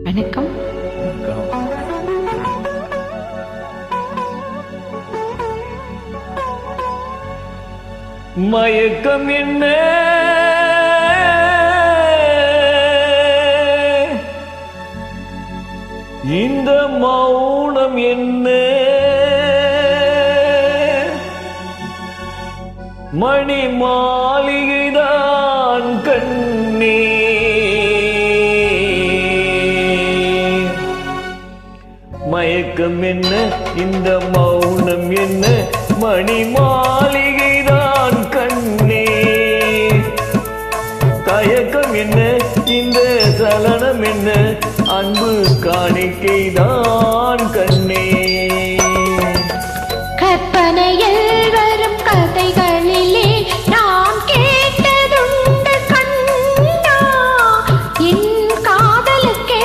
வணக்கம். மயக்கம் என்ன, இந்த மௌனம் என்ன, மணி மாளிகைதான் கண்ணே. மயக்கம் என்ன, இந்த மௌனம் என்ன, மணி மாளிகைதான் கண்ணே. தயக்கம் என்ன, இந்த சலனம் என்ன, அன்பு காணிக்கைதான் கண்ணே. கற்பனையில் வரும் கதைகளிலே நாம் கேட்டதுண்டு கண்ணா, என் காதலுக்கே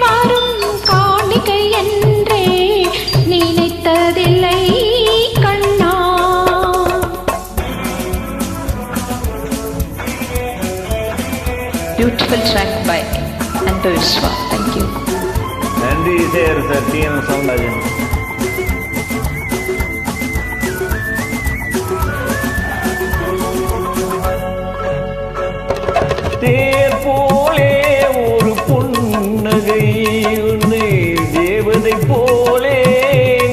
வரும் காணிக்கை என்றே நினைத்ததில்லை கண்ணா. Beautiful track by Anto Vishwa. Thank you. நன்றி சார். சத்தியம் சவுண்டாஜன். தேர் போலே ஒரு புன்னகை, உன்னை தேவதை போலே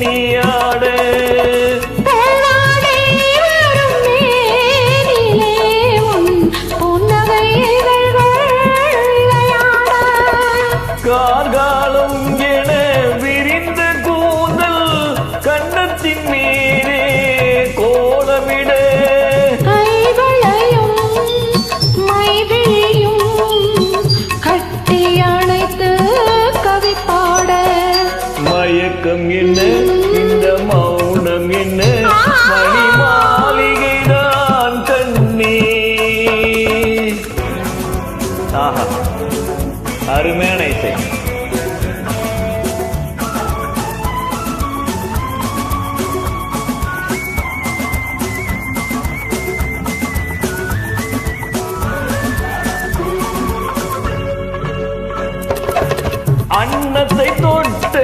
நீ ஆட. கார்காலம் என விரிந்த கூந்தல் கண்ணத்தின் மீதே கோலமிட. மயக்கம் என்ன, இந்த மௌனம் என்ன, மணி மாளிகைதான் கண்ணே. ஆஹா, அருமையான இசை. அன்னத்தை தொட்ட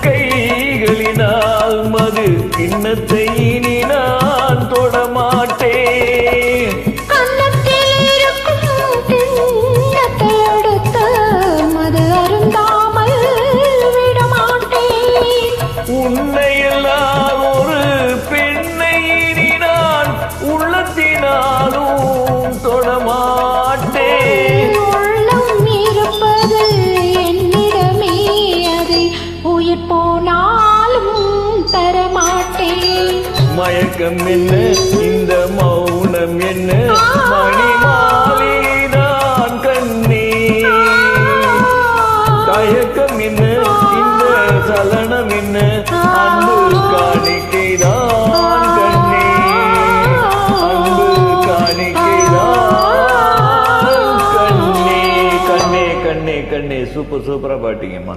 கைகளினால் மது கிண்ணத்தை இனி நான் தொடமாட்டேன். உன்னை எல்லாம் ஒரு பெண்ணை இனி நான் உள்ளத்தினாலும் தொடமாட்டேன். உயிர் போனாலும் தரமாட்டேன். மயக்கம் என்ன, இந்த மௌனம் என்ன, மணி மாளிகைதான் கண்ணே. தயக்கம் என்ன, இந்த சலனம் என்ன, அன்பு காணிக்கைதான் கண்ணே. அன்பு காணிக்கைதான் கண்ணே. கண்ணே கண்ணே கண்ணே. சூப்பரா பாட்டீங்கம்மா.